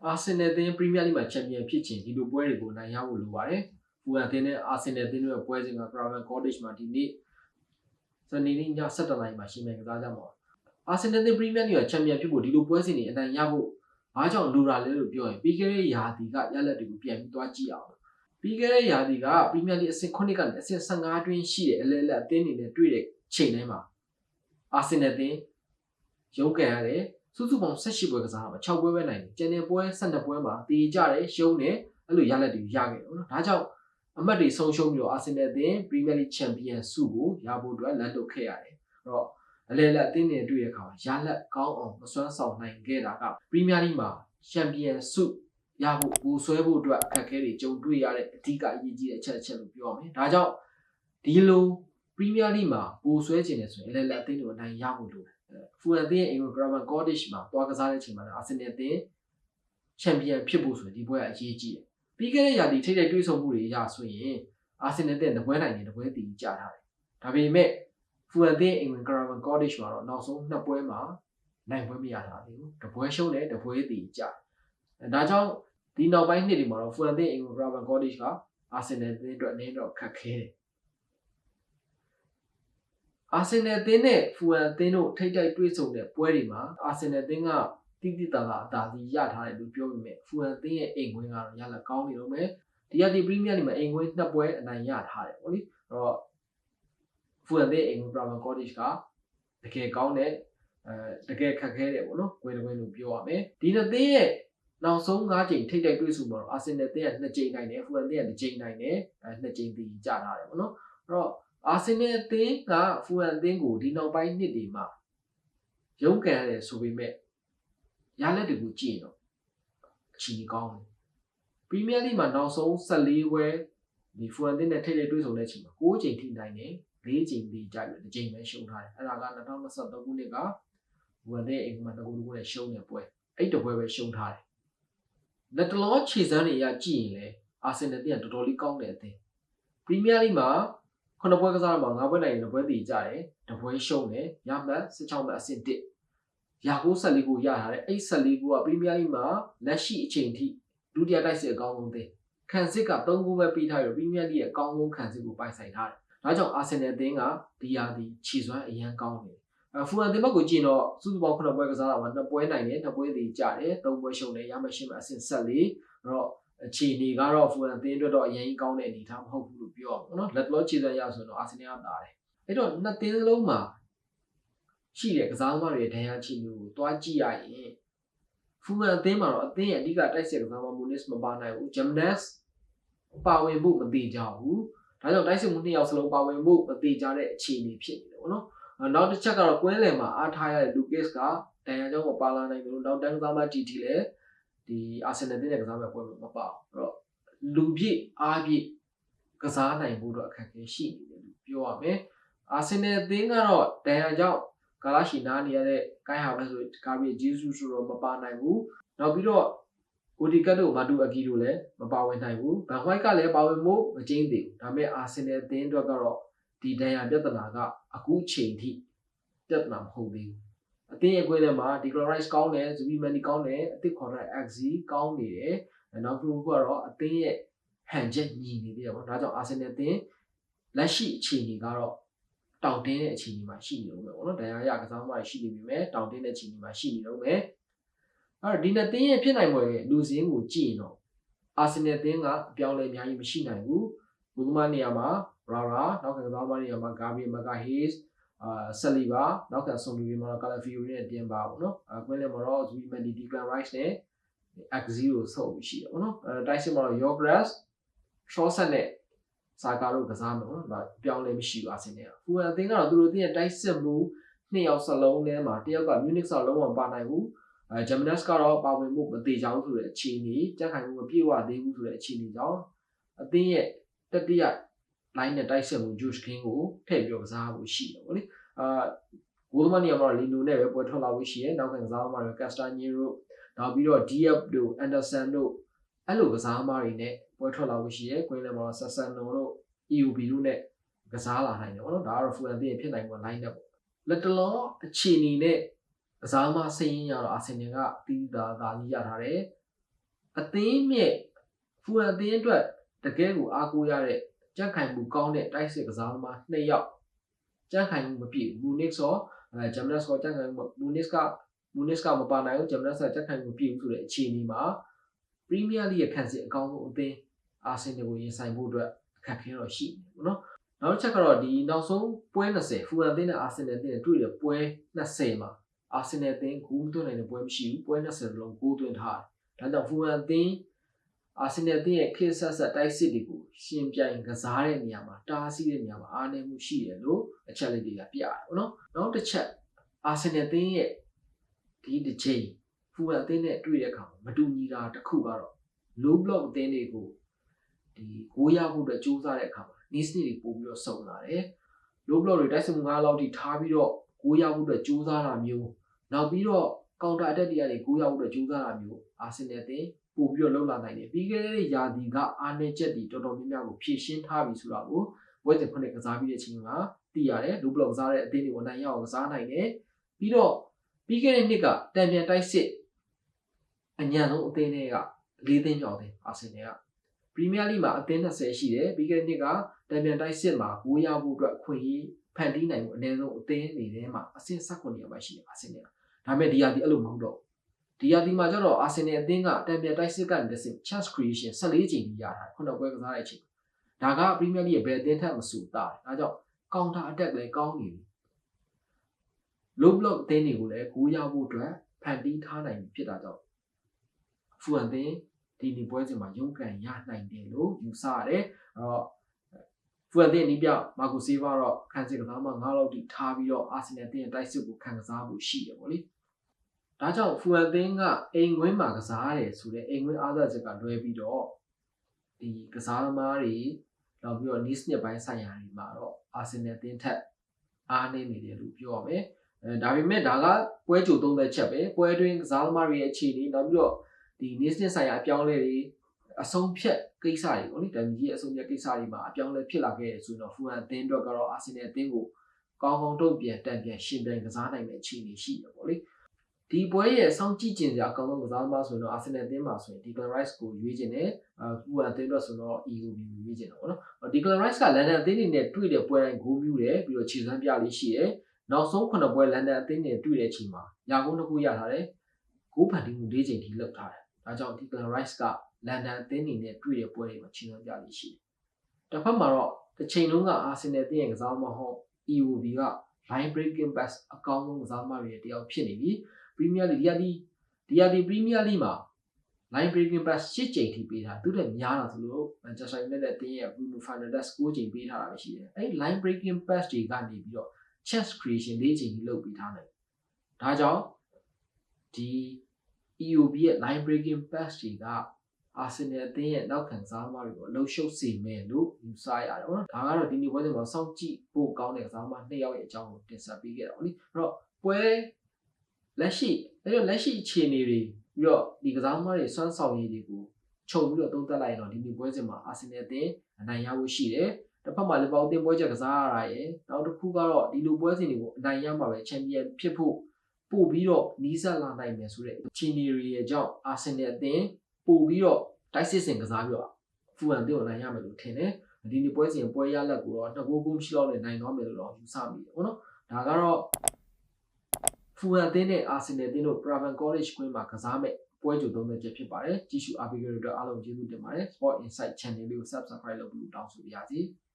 အာဆင်နယ်အသင်းပရီးမီးယားလိမှာချန်ပီယံဖြစ်ချင်ဒီလိုပွဲတွေကိုနိုင်ရဖို့လိုပါတယ်။ဖူလမ်အသင်းနဲ့အာဆင်နယ်အသင်းတို့ရဲ့ပွဲစဉ်က Craven Cottage မှာဒီနေ့စနေနေ့ည7:00 နာရီမှာရှိမယ်ကစားကြမှာ။အာဆင်နယ်အသင်းပရီးမီးယားလိကချန်ပီယံဖြစ်ဖို့ဒီလိုပွဲစဉ်တွေအနိုင်ရဖို့ဘာကြောင့်လိုတာလဲလို့ပြောရင်ပြီးခဲ့တဲ့ရာသီကရလဒ်တွေကိုပြန်ပြီးသွားကြည့်အောင်။ပြီးခဲ့တဲ့ရာသီကပရီးမီးယားလိအဆင့်9ကနေအဆင့်15အတွင်းရှိတဲ့အလဲလက်အသင်းတွေနဲ့တွေ့တဲ့ချိန်တိုင်းမှာအာဆင်နယ်အသင်းရုံးကန်ရတယ်စုစုပေါင်း18ပွဲကစားမှာ6ပွဲပဲနိုင်တယ်ကျန်တဲ့ပွဲ12ပွဲမှာတည်ကြတယ်ရှုံးတယ်အဲ့လိုရလဒ်တွေရခဲ့တယ်နော်ဒါကြောင့်အမှတ်တွေဆုံးရှုံးပြီးတော့အာဆင်နယ်အသင်းပရီးမီးယားလိချန်ပီယံဆုကိုရဖို့အတွက်လမ်းလုပ်ခဲ့ရတယ်အဲ့တော့အလဲလက်အသင်းတွေတွေ့ရခါမှာရလဒ်ကောင်းအောင်မစွမ်းဆောင်နိုင်ခဲ့တာကပရီးမီးယားလိမှာချန်ပီယံဆုရဖို့ဘူဆွဲဖို့အတွက်အခက်အခဲတွေကြုံတွေ့ရတဲ့အဓိကအရေးကြီးတဲ့အချက်လို့ပြောရမယ်ဒါကြောင့်ဒီလိုပရီးမီးယားလိမှာဘူဆွဲခြင်းနဲ့ဆိုရင်အလဲလက်အသင်းတွေအနိုင်ရဖို့လိုဖူလမ်အသင်းရဲ့ Craven Cottage မှာတွားကစားတဲ့အချိန်မှာအာဆင်နယ်အသင်းချန်ပီယံဖြစ်ဖို့ဆိုရင်ဒီပွဲကအရေးကြီးတယ်။ပြီးခဲ့တဲ့ရာသီထိပ်တိုက်တွေ့ဆုံမှုတွေအရဆိုရင်အာဆင်နယ်အသင်းတပွဲနိုင်နေတပွဲတည်ကြထားတယ်။ဒါပေမဲ့ဖူလမ်အသင်း Craven Cottage မှာတော့နောက်ဆုံး2ပွဲမှာနိုင်ပွဲမရတာဘူး။တပွဲရှုံးတယ်တပွဲတည်ကြ။ဒါကြောင့်ဒီနောက်ပိုင်းနှစ်တွေမှာတော့ဖူလမ်အသင်း Craven Cottage ကအာဆင်နယ်အသင်းအတွက်အနေနဲ့ခက်ခဲတယ်အာဆင်နယ်အသင်းနဲ့ဖူလမ်အသင်းတို့ထိပ်တိုက်တွေ့ဆုံတဲ့ပွဲတွေမှာအာဆင်နယ်အသင်းကတိတိတသာအသာစီရထားတယ်လို့ပြောပေမဲ့ဖူလမ်အသင်းရဲ့အိမ်ခွင်းကတော့ရလကောင်းနေတော့မယ်ဒီရာသီပရီးမီးယားလိမှာအိမ်ခွင်း2ပွဲအနိုင်ရထားတယ်ပေါ့လေအဲ့တော့ဖူလမ်အသင်းအိမ်ခွင်း Craven Cottage ကတကယ်ကောင်းတဲ့တကယ်ခက်ခဲတယ်ပေါ့နော်ကွဲလို့ပြောရမယ်ဒီနှစ်သင်းရဲ့နောက်ဆုံး5ကြိမ်ထိပ်တိုက်တွေ့ဆုံမှာတော့အာဆင်နယ်အသင်းက2ကြိမ်နိုင်တယ်ဖူလမ်အသင်းက1ကြိမ်နိုင်တယ်2ကြိမ်တည်ကြထားတယ်ပေါ့နော်အဲ့တော့အာဆင်နယ်အသင်းကဖူလမ်အသင်းကိုဒီနောက်ပိုင်းနှစ်တွေမှာရုန်းကန်ရတယ်ဆိုပေမဲ့ရလက်တွေကိုကြည့်ရင်တော့အချီကောင်းတယ်ပရီးမီးယားလိမှာနောက်ဆုံး14ပွဲဒီဖူလမ်အသင်းနဲ့ထိပ်တိုက်တွေ့ဆုံတဲ့အချိန်မှာ6ကြိမ်ထိနိုင်တယ်4ကြိမ်ပြီးကြိုက်လို့1ကြိမ်ပဲရှုံးထားတယ်အဲ့ဒါက2023ခုနှစ်ကဖူလမ်အသင်းအိမ်မှာ2ဂိုးနဲ့ရှုံးတဲ့ပွဲအဲ့တပွဲပဲရှုံးထားတယ်လက်တလောခြေစမ်းတွေရကြည့်ရင်လေအာဆင်နယ်အသင်းကတော်တော်လေးကောင်းတဲ့အသင်းပရီးမီးယားလိမှာ9ပွဲကစားမှာ9ပွဲနိုင်1ပွဲတည်ကြတယ်1ပွဲရှုံးတယ်ရမှတ်16မှတ်အဆင့်1ရာကို14ကိုရထားတယ်အဲ့14ကိုကပရီးမီးယားလိမှာလက်ရှိအချိန်ထိဒုတိယတိုက်စစ်အကောင်းဆုံးသင်းခံစစ်က3ဂိုးပဲပြီးထားပြီးပရီးမီးယားလိရဲ့အကောင်းဆုံးခံစစ်ကိုပိုင်ဆိုင်ထားတယ်ဒါကြောင့်အာဆင်နယ်အသင်းကဒီရာသီခြေစွမ်းအရန်ကောင်းတယ်ဖူလမ်အသင်းဘက်ကိုကြည့်တော့စုစုပေါင်း9ပွဲကစားတာမှာ2ပွဲနိုင်တယ်2ပွဲတည်ကြတယ်3ပွဲရှုံးတယ်ရမှတ်8မှတ်အဆင့်14အဲ့တော့အခြေအနေကတော့ဖူလမ်အသင်းအတွက်တော့အရင်ကောင်းတဲ့အနေအထားမဟုတ်ဘူးလို့ပြောရမှာနော်လက်တလောခြေစွမ်းရဆိုတော့အာဆင်နယ်ကတာတယ်အဲ့တော့နှစ်သင်းလုံးမှာရှိတဲ့ကစားသမားတွေဒဏ်ရာချီမျိုးကိုတွားကြည့်ရရင်ဖူလမ်အသင်းမှာတော့အသင်းရဲ့အဓိကတိုက်စစ်ကစားသမားမူနစ်မပါနိုင်ဘူးဂျမ်နက်ပါဝင်ဖို့မတိကြဘူးဒါကြောင့်တိုက်စစ်မှု2ယောက်စလုံးပါဝင်ဖို့မတိကြတဲ့အခြေအနေဖြစ်နေတယ်ပေါ့နော်နောက်တစ်ချက်ကတော့ကွင်းလယ်မှာအားထားရတဲ့လူကစ်ကဒဏ်ရာကြောင့်မပါလာနိုင်ဘူးနောက်တန်းကစားသမားတီတီလည်းဒီအာဆင်နယ်အသင်းရဲ့ကစားမဲ့ပွဲမှာမပါဘူးအဲ့တော့လူပြည့်အားပြည့်ကစားနိုင်ဖို့တော့အခက်အခဲရှိနေတယ်လို့ပြောရမယ်အာဆင်နယ်အသင်းကတော့ဒဏ်ရာကြောင့်ကာလာရှိနာနေရတဲ့ကိုင်းဟာပဲဆိုကာဗီဂျေဆူဆိုတော့မပါနိုင်ဘူးနောက်ပြီးတော့အိုဒီကတ်တို့မာတူအကီတို့လည်းမပါဝင်နိုင်ဘူးဘန်ဟွိုက်ကလည်းပါဝင်မှုမကျင်းသေးဘူးဒါပေမဲ့အာဆင်နယ်အသင်းအတွက်ကတော့ဒီဒဏ်ရာပြဿနာကအခုချိန်ထိပြဿနာမဟုတ်သေးဘူးအသင်းရဲ့ကွဲထဲမှာဒီကလိုရိုက်ကောင်းတယ်ဇူဘီမန်နီကောင်းတယ်အသစ်ခေါ်တဲ့ XG ကောင်းနေတယ်နောက်တစ်ခုကတော့အသင်းရဲ့ဟန်ချက်ညီနေသေးတယ်ပေါ့ဒါကြောင့်အာဆင်နယ်အသင်းလက်ရှိအခြေအနေကတော့တောင်တင်းတဲ့အခြေအနေမှာရှိနေလို့ပဲပေါ့နော်ဒဏ်ရာရကစားသမားတွေရှိနေပြီမဲ့တောင်တင်းတဲ့အခြေအနေမှာရှိနေလို့ပဲအဲ့တော့ဒီနှစ်သင်းရဲ့ဖြစ်နိုင်ပွဲလူစင်းကိုကြည့်ရင်တော့အာဆင်နယ်အသင်းကအပြောင်းလဲအများကြီးမရှိနိုင်ဘူးဘုသမားနေရာမှာရာနောက်ကစားသမားနေရာမှာဂါဘရီမကာဟေးစ်ဆလီဘာနောက်ကဆွန်ဘီရီမှာကာလာဖီယိုနဲ့တင်ပါပေါ့နော်ကွင်းလယ်မှာတော့ဇူဘီမန်ဒီဒီကလန်ရိုက်နဲ့ X0 ဆော့ပြီးရှိတယ်ပေါ့နော်တိုက်စစ်မှာတော့ Yogras ရှော့ဆက်နဲ့စာကာတို့ကစားမယ်ပေါ့နော်ဒါပြောင်းလဲမရှိဘူးအာဆင်နယ်ကဖူလမ်အသင်းကတော့သူတို့တင်းရဲ့တိုက်စစ်မှု2ယောက်စလုံးထဲမှာတစ်ယောက်ကမြူနစ်ဆော့လုံးဝမပါနိုင်ဘူးဂျမ်နက်စ်ကတော့ပါဝင်မှုမသေးကြဘူးဆိုတဲ့အခြေအနေကြက်ခိုင်မှုမပြည့်ဝသေးဘူးဆိုတဲ့အခြေအနေကြောင့်အသင်းရဲ့တတိယလိုင်းနဲ့တိုက်စစ်မှုဂျူးကင်းကိုထည့်ပြီးကစားဖို့ရှိတယ်ပေါ့လေဂိုးသမားနေရာမှာလီနိုနဲ့ပဲပွဲထွက်လာဖို့ရှိရဲနောက်ကကစားသမားတွေကက်စတာနီရိုနောက်ပြီးတော့ DF တို့ Anderson တို့အဲ့လိုကစားသမားတွေနဲ့ပွဲထွက်လာဖို့ရှိရဲကွင်းလယ်မှာဆက်ဆန်နိုတို့ EOB တို့နဲ့ကစားလာနိုင်တယ်ပေါ့နော်ဒါကတော့ဖူလမ်အသင်းဖြစ်နိုင်မှာ line နဲ့ပေါ့လက်တလောအခြေအနေနဲ့ကစားသမားစရင်းရတော့အာဆင်နယ်ကတီးတာဒါလေးရထားတယ် အသင်းမြဲဖူအသင်းအတွက်တကယ်ကိုအားကိုးရတဲ့ကြက်ခိုင်မှုကောင်းတဲ့တိုက်စစ်ကစားသမား2ယောက်ကြက်ခိုင်မှုမပြည့်ဘူး Munich ဆိုဂျမ်နက်ဆိုကြက်ခိုင်မှု Munich ကမပါနိုင်ဘူးဂျမ်နက်ဆိုကြက်ခိုင်မှုမပြည့်ဘူးဆိုတဲ့အခြေအနေမှာ Premier League ရဲ့ခံစစ်အကောင်းဆုံးအသင်းအာဆင်နယ်ကိုရင်ဆိုင်ဖို့အတွက်အခက်အခဲတော့ရှိနေပေါ့နော်နောက်တစ်ချက်ကတော့ဒီနောက်ဆုံးပွဲ20ဖူအသင်းနဲ့အာဆင်နယ်အသင်းနဲ့တွေ့တဲ့ပွဲ20မှာအာဆင်နယ်အသင်းဂိုးမသွင်းနိုင်တဲ့ပွဲမရှိဘူးပွဲ20လုံးဂိုးသွင်းထားတယ်ဒါကြောင့်ဖူအသင်းအာဆင်နယ်အသင်းရဲ့ခေတ်ဆက်တိုက်စစ်တွေကိုရှင်ပြိုင်ကစားတဲ့နေရာမှာတားဆီးတဲ့နေရာမှာအားနည်းမှုရှိတယ်လို့အချက်လေးတွေကပြရတယ်ပေါ့နော်နောက်တစ်ချက်အာဆင်နယ်အသင်းရဲ့ဒီတစ်ချိန်ဖူအသင်းနဲ့တွေ့တဲ့အခါမှာမတူညီတာတစ်ခုကတော့ low block အသင်းတွေကိုဒီဂိုးရဖို့အတွက်ကြိုးစားတဲ့အခါမှာ niche တွေပို့ပြီးတော့စုံလာတယ် low block တွေတိုက်စစ်မှု9လောက်ထိထားပြီးတော့ဂိုးရဖို့အတွက်ကြိုးစားတာမျိုးနောက်ပြီးတော့ counter attack တွေကနေဂိုးရဖို့အတွက်ကြိုးစားတာမျိုးအာဆင်နယ်အသင်းပို့ပြီးတော့လှုပ်လာနိုင်တယ်ပြီးခဲ့တဲ့ရာသီကအားနည်းချက်တွေတော်တော်များများကိုဖြည့်ရှင်းထားပြီဆိုတာကိုပွဲစဉ်ခုနှစ်ကစားပြီးတဲ့အချိန်မှာသိရတယ် low block ကစားတဲ့အသင်းတွေကိုနိုင်ရအောင်ကစားနိုင်တယ်ပြီးတော့ပြီးခဲ့တဲ့နှစ်ကတံပြန်တိုက်စစ်အညံ့ဆုံးအသင်းတွေက4သင်းမြောက်တယ်အာဆင်နယ်ကပရီးမီးယားလိမှာအသင်း20ရှိတယ်ပြီးခဲ့တဲ့နှစ်ကတံပြန်တိုက်စစ်မှာဂိုးရဖို့အတွက်အခွင့်အရေးဖန်တီးနိုင်မှုအနည်းဆုံးအသင်းတွေထဲမှာအဆင့်19နေရာမှာရှိတယ်အာဆင်နယ်ကဒါပေမဲ့ဒီရာသီအဲ့လိုမဟုတ်တော့ဒီရာသီမှာကျတော့အာဆင်နယ်အသင်းကတံပြန်တိုက်စစ်ကနေတစ်ဆင့် chance creation 14ချိန်ကြီးရထားတယ်ခုနပွဲကစားတဲ့အချိန်ဒါကပရီးမီးယားလိရဲ့ဘယ်အသင်းထက်မဆိုတာဒါကြောင့် counter attack လည်းကောင်းနေပြီ low block အသင်းတွေကိုလည်းဂိုးရဖို့အတွက်ဖန်တီးထားနိုင်ပြီဖြစ်တာကြောင့်ဖူအန်သင်းဒီနေ့ပွဲစဉ်မှာရုန်းကန်ရနိုင်တယ်လို့ယူဆရတယ်အဲ့တော့ဖူအန်သင်းအနည်းပြမာကိုဆေးဗာတော့ခံစစ်ကစားမှ9လောက်ထိထားပြီးတော့အာဆင်နယ်အသင်းရဲ့တိုက်စစ်ကိုခံကစားဖို့ရှိတယ်ပေါ့လေဒါကြောင့်ဖူအန်သင်းကအိမ်ကွင်းမှာကစားရတယ်ဆိုတဲ့အိမ်ကွင်းအားသာချက်ကလွဲပြီးတော့ဒီကစားသမားတွေနောက်ပြီးတော့ niche နှစ်ပိုင်းဆိုင်ရာတွေမှာတော့အာဆင်နယ်အသင်းထက်အားနည်းနေတယ်လို့ပြောရမယ်ဒါပေမဲ့ဒါကပွဲကြို30ချက်ပဲပွဲတွင်းကစားသမားတွေရဲ့အခြေအနေနောက်ပြီးတော့ဒီ niche နှစ်ဆိုင်ရာအပြောင်းအလဲတွေအဆုံးဖြတ်ကိစ္စတွေပေါ့လေဒါမျိုးကြီးအဆုံးဖြတ်ကိစ္စတွေမှာအပြောင်းလဲဖြစ်လာခဲ့တယ်ဆိုရင်တော့ဖူအန်အသင်းအတွက်ကတော့အာဆင်နယ်အသင်းကိုကောင်းကောင်းတုံ့ပြန်တန်ပြန်ရှင်ပြန်ကစားနိုင်မယ့်အခြေအနေရှိတယ်ပေါ့လေဒီပွဲရဲ့စောင့်ကြည့်ကျင်စရာအကောင်းဆုံးကစားသမားဆိုရင်တော့အာဆင်နယ်အသင်းမှာဆိုရင် Declan Rice ကိုရွေးချင်တယ်ဖူအန်အသင်းအတွက်ဆိုတော့ EOB ကိုရွေးချင်တယ်ပေါ့နော် Declan Rice ကလန်ဒန်အသင်းတွေနဲ့တွေ့တဲ့ပွဲတိုင်းဂိုးမြူးတယ်ပြီးတော့ခြေစွမ်းပြလေးရှိတယ်နောက်ဆုံး9ပွဲလန်ဒန်အသင်းနဲ့တွေ့တဲ့အချိန်မှာရာဂိုး2ခုရထားတယ်ဂိုးဖန်တီးမှု4ချိန်ထိလုပ်ထားတယ်ဒါကြောင့် Declan Rice ကလန်ဒန်အသင်းတွေနဲ့တွေ့တဲ့ပွဲတွေမှာခြေစွမ်းပြလေးရှိတယ်တစ်ဖက်မှာတော့တစ်ချိန်လုံးကအာဆင်နယ်အသင်းရဲ့ကစားသမားဟောင်း EOB က line breaking pass အကောင်းဆုံးကစားသမားတွေတယောက်ဖြစ်နေပြီပရီးမီးယားလိဒီယာဒီပရီးမီးယားလိမှာ line breaking pass 8ချိန်ထိပေးထားသူတို့များတာဆိုလို့ Manchester United အသင်းရဲ့ Bruno Fernandes 9ချိန်ပေးထားတာပဲရှိတယ်အဲ့ line breaking pass တွေကနေပြီးတော့ chance creation 4ချိန်ကြီးလုပ်ပြီးထားတယ်ဒါကြောင့်ဒီ EOB ရဲ့ line breaking pass တွေကအာဆင်နယ်အသင်းရဲ့နောက်ခံစားသမားတွေကိုအလုံးရှုပ်စေမယ်လို့ယူဆရတယ်ပေါ့နော်ဒါကတော့ဒီနေ့ပွဲစဉ်မှာစောင့်ကြည့်ဖို့ကောင်းတဲ့ကစားသမား2ယောက်ရဲ့အကြောင်းကိုတင်ဆက်ပေးခဲ့တာပေါ့လေအဲ့တော့ပွဲလက်ရှိအခြေအနေတွေပြီးတော့ဒီကစားသမားတွေစွမ်းဆောင်ရည်တွေကိုခြုံပြီးတော့သုံးသပ်လိုက်ရင်တော့ဒီနေ့ပွဲစဉ်မှာအာဆင်နယ်အသင်းအနိုင်ရဖို့ရှိတယ်တစ်ဖက်မှာလီဗာပူးအသင်းပွဲချက်ကစားရတာရယ်နောက်တစ်ခုကတော့ဒီလိုပွဲစဉ်တွေကိုအနိုင်ရမှာပဲချန်ပီယံဖြစ်ဖို့ပို့ပြီးတော့နီးစပ်လာနိုင်မယ်ဆိုတဲ့အခြေအနေတွေရဲ့ကြောင့်အာဆင်နယ်အသင်းပို့ပြီးတော့တိုက်စစ်စင်ကစားပြီးတော့ဖူအန်အသင်းကိုနိုင်ရမယ်လို့ထင်တယ်ဒီနေ့ပွဲစဉ်ပွဲရလက်ကိုတော့2ဂိုးရှိလောက်နဲ့နိုင်သွားမယ်လို့တော့ယူဆမိတယ်ပေါ့နော်ဒါကတော့ဖူအန်အသင်းနဲ့အာဆင်နယ်အသင်းတို့ Craven Cottage ကွင်းမှာကစားမယ်ပွဲကြို30ချက်ဖြစ်ပါတယ်ကြည့်ရှုအားပေးကြတဲ့အတွက်အားလုံးကျေးဇူးတင်ပါတယ် Sport Insight Channel လေးကို Subscribe လုပ်ပြီးတောင်းဆိုပါရစေ